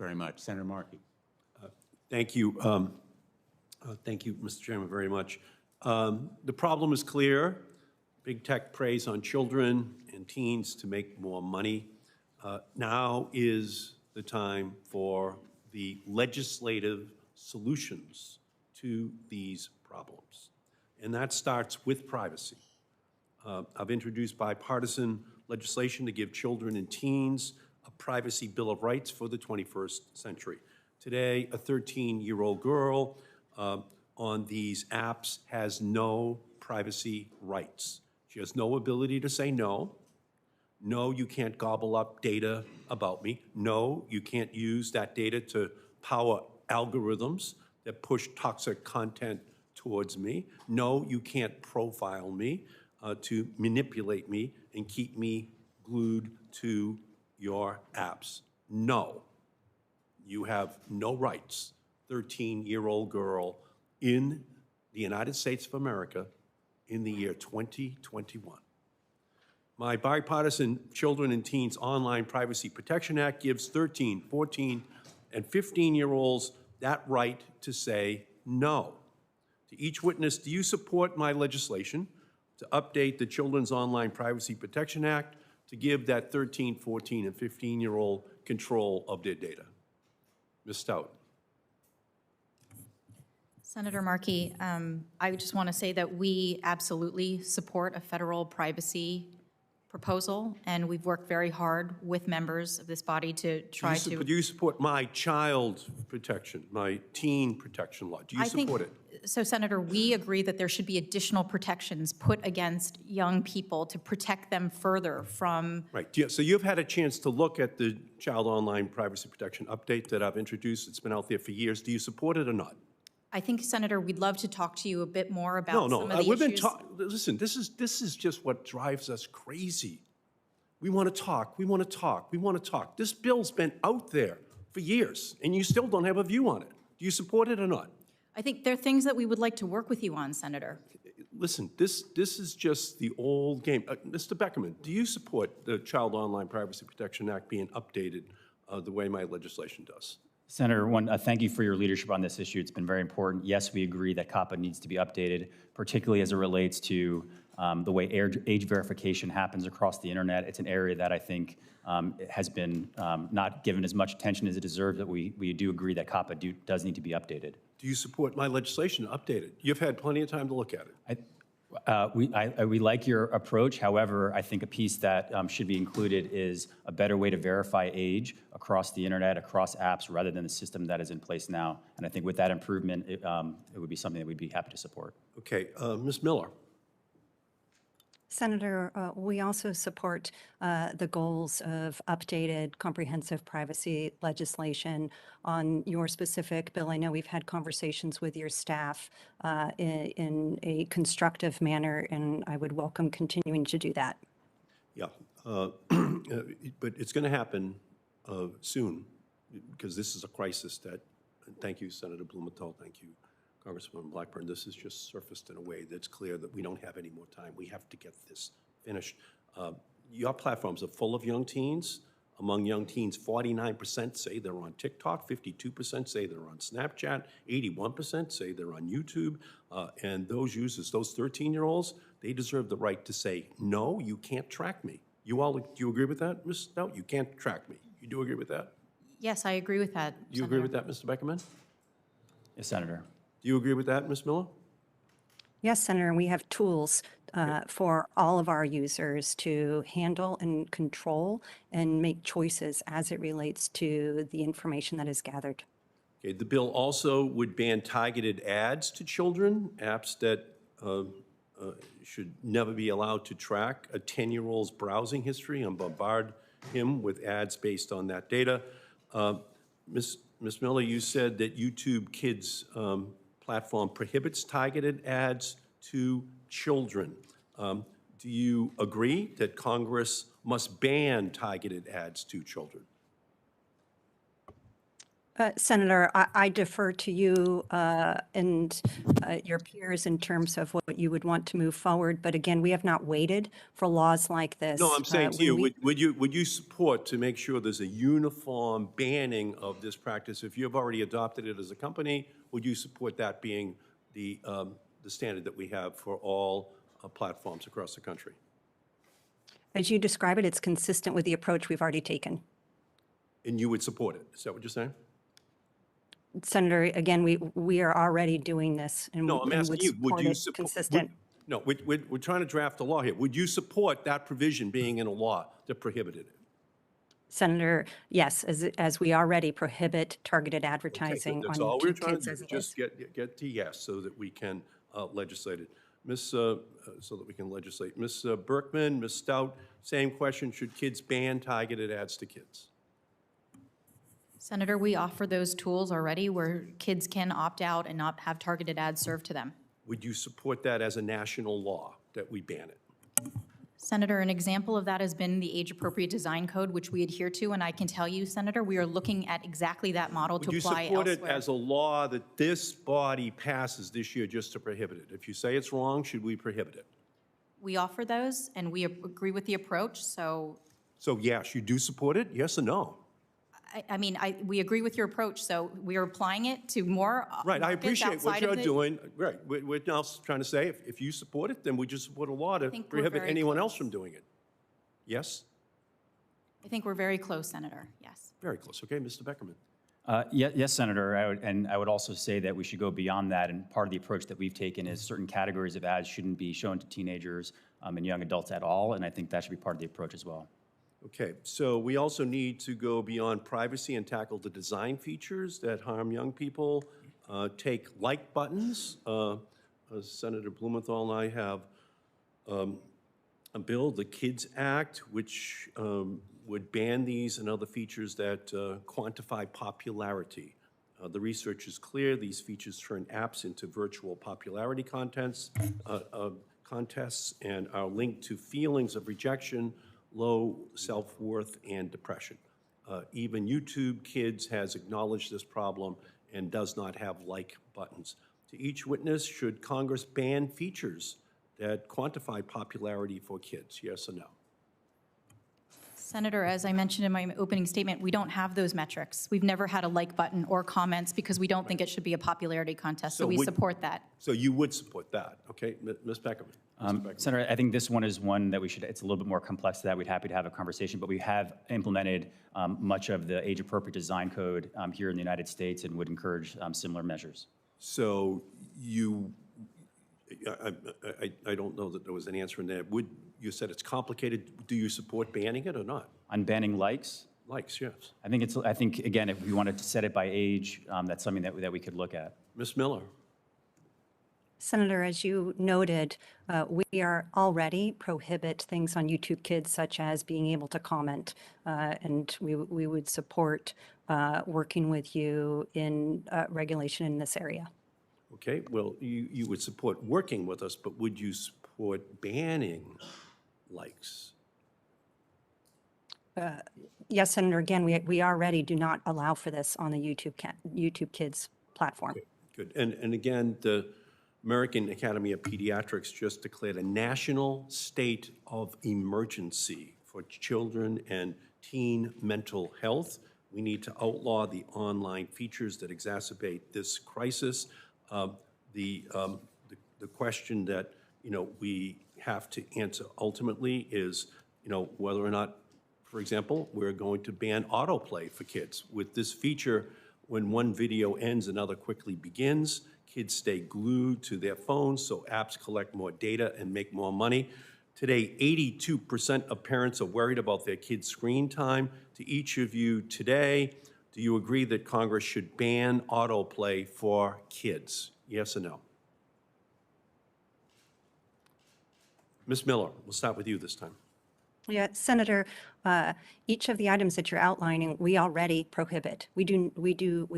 very much. Senator Markey. Thank you. Thank you, Mr. Chairman, very much. The problem is clear. Big tech preys on children and teens to make more money. Now is the time for the legislative solutions to these problems. And that starts with privacy. I've introduced bipartisan legislation to give children and teens a privacy bill of rights for the 21st century. Today, a 13-year-old girl on these apps has no privacy rights. She has no ability to say no. No, you can't gobble up data about me. No, you can't use that data to power algorithms that push toxic content towards me. No, you can't profile me to manipulate me and keep me glued to your apps. No, you have no rights, 13-year-old girl in the United States of America in the year 2021. My bipartisan Children and Teens Online Privacy Protection Act gives 13, 14, and 15-year-olds that right to say no. To each witness, do you support my legislation to update the Children's Online Privacy Protection Act to give that 13, 14, and 15-year-old control of their data? Ms. Stout. Senator Markey, I just want to say that we absolutely support a federal privacy proposal, and we've worked very hard with members of this body to try to... Do you support my child protection, my teen protection law? Do you support it? So, Senator, we agree that there should be additional protections put against young people to protect them further from... Right. So you've had a chance to look at the Child Online Privacy Protection Update that I've introduced. It's been out there for years. Do you support it or not? I think, Senator, we'd love to talk to you a bit more about some of the we've issues. Listen, this is just what drives us crazy. We want to talk, we want to talk, we want to talk. This bill's been out there for years, and you still don't have a view on it. Do you support it or not? I think there are things that we would like to work with you on, Senator. Listen, this is just the old game. Mr. Beckerman, do you support the Child Online Privacy Protection Act being updated the way my legislation does? Senator, thank you for your leadership on this issue. It's been very important. Yes, we agree that COPPA needs to be updated, particularly as it relates to the way age verification happens across the internet. It's an area that I think has been not given as much attention as it deserves, that we do agree that COPPA does need to be updated. Do you support my legislation updated? You've had plenty of time to look at it. We like your approach. However, I think a piece that should be included is a better way to verify age across the internet, across apps, rather than the system that is in place now. And I think with that improvement, it would be something that we'd be happy to support. Okay, Ms. Miller. Senator, we also support the goals of updated comprehensive privacy legislation. On your specific bill, I know we've had conversations with your staff in a constructive manner, and I would welcome continuing to do that. Yeah, but it's going to happen soon, because this is a crisis that, thank you, Senator Blumenthal, thank you, Congresswoman Blackburn, this has just surfaced in a way that's clear that we don't have any more time. We have to get this finished. Your platforms are full of young teens. Among young teens, 49% say they're on TikTok, 52% say they're on Snapchat, 81% say they're on YouTube. And those users, those 13-year-olds, they deserve the right to say, no, you can't track me. You all, do you agree with that, Ms. Stout? You can't track me. You do agree with that? Yes, I agree with that, Do you agree with that, Mr. Beckerman? Yes, Senator. Do you agree with that, Ms. Miller? Yes, Senator, and we have tools for all of our users to handle and control and make choices as it relates to the information that is gathered. Okay, the bill also would ban targeted ads to children, apps that should never be allowed to track a 10-year-old's browsing history and bombard him with ads based on that data. Ms. Miller, you said that YouTube Kids platform prohibits targeted ads to children. Do you agree that Congress must ban targeted ads to children? Senator, I defer to you and your peers in terms of what you would want to move forward. But again, we have not waited for laws like this. No, I'm saying to When you, we- would you support to make sure there's a uniform banning of this practice? If you've already adopted it as a company, would you support that being the standard that we have for all platforms across the country? As you describe it, it's consistent with the approach we've already taken. And you would support it? Is that what you're saying? Senator, again, we are already doing this and No, I'm and asking would you, would support you it support? consistent. No, we're trying to draft a law here. Would you support that provision being in a law that prohibited it? Senator, yes, as we already prohibit targeted Okay, advertising that's on all we're YouTube trying Kids to as do, it is. just get to yes so that we can legislate it. So that we can legislate. Ms. Berkman, Ms. Stout, same question. Should kids ban targeted ads to kids? Senator, we offer those tools already where kids can opt out and not have targeted ads served to them. Would you support that as a national law, that we ban it? Senator, an example of that has been the age-appropriate design code, which we adhere to, and I can tell you, Senator, we are looking at exactly that model to Would you apply support it elsewhere. as a law that this body passes this year just to prohibit it? If you say it's wrong, should we prohibit it? We offer those, and we agree with the approach, so, So yes, you do support it, yes or no? we agree with your approach, so we are applying it to more Right, I markets appreciate what outside you're of the- doing. Right, we're now trying to say, if you support it, then we just support a law to think we're prohibit very anyone else close. from doing it. Yes? I think we're very close, Senator, yes. Very close. Okay, Mr. Beckerman. Yes, Senator, I would also say that we should go beyond that, and part of the approach that we've taken is certain categories of ads shouldn't be shown to teenagers and young adults at all, and I think that should be part of the approach as well. Okay, so we also need to go beyond privacy and tackle the design features that harm young people. Take like buttons. Senator Blumenthal and I have a bill, the Kids Act, which would ban these and other features that quantify popularity. The research is clear. These features turn apps into virtual popularity contests and are linked to feelings of rejection, low self-worth, and depression. Even YouTube Kids has acknowledged this problem and does not have like buttons. To each witness, should Congress ban features that quantify popularity for kids, yes or no? Senator, as I mentioned in my opening statement, we don't have those metrics. We've never had a like button or comments because we don't think it should be a popularity contest, so we support that. So you would support that, okay? Ms. Beckerman. Mr. Beckerman. Senator, I think this one is one that it's a little bit more complex to that. We'd happy to have a conversation, but we have implemented much of the age-appropriate design code here in the United States and would encourage similar measures. So I don't know that there was an answer in there. You said it's complicated. Do you support banning it or not? On banning likes, Likes, yes. I think, again, if we wanted to set it by age, that's something that we could look at. Ms. Miller. Senator, as you noted, we are already prohibit things on YouTube Kids such as being able to comment, and we would support working with you in regulation in this area. Okay, well, you would support working with us, but would you support banning likes? Yes, Senator, again, we already do not allow for this on the YouTube Kids platform. Okay, good. And again, the American Academy of Pediatrics just declared a national state of emergency for children and teen mental health. We need to outlaw the online features that exacerbate this crisis. The question that, we have to answer ultimately is, whether or not, for example, we're going to ban autoplay for kids. With this feature, when one video ends, another quickly begins. Kids stay glued to their phones, so apps collect more data and make more money. Today, 82% of parents are worried about their kids' screen time. To each of you today, do you agree that Congress should ban autoplay for kids? Yes or no? Ms. Miller, we'll start with you this time. Yeah, Senator, each of the items that you're outlining, we already prohibit. We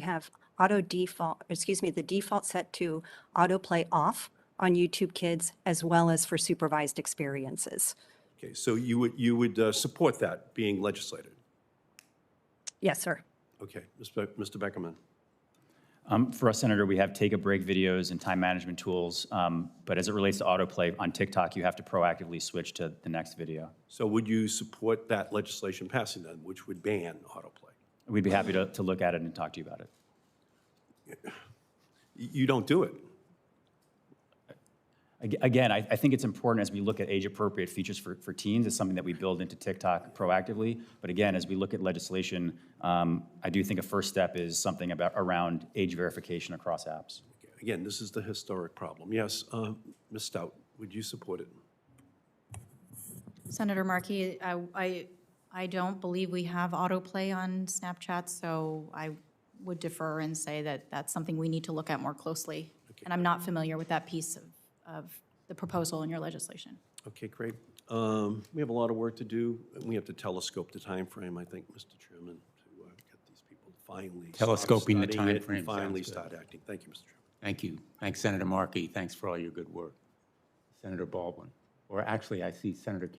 have the default set to autoplay off on YouTube Kids as well as for supervised experiences. Okay, so you would support that being legislated? Yes, sir. Okay, Mr. Beckerman. For us, Senator, we have take-a-break videos and time management tools, but as it relates to autoplay on TikTok, you have to proactively switch to the next video. So would you support that legislation passing then, which would ban autoplay? We'd be happy to look at it and talk to you about it. You don't do it. Again, I think it's important as we look at age-appropriate features for teens. It's something that we build into TikTok proactively. But again, as we look at legislation, I do think a first step is something around age verification across apps. Again, this is the historic problem. Yes, Ms. Stout, would you support it? Senator Markey, I don't believe we have autoplay on Snapchat, so I would defer and say that that's something we need to look at more closely. And I'm not familiar with that piece of the proposal in your legislation. Okay, great. We have a lot of work to do. We have to telescope the time frame, I think, Mr. Chairman, to get these people to finally stop Telescoping the studying it timeframe and finally sounds good. start acting. Thank you, Mr. Chairman. Thank you. Thanks, Senator Markey. Thanks for all your good work. Senator Baldwin. Or actually, I see Senator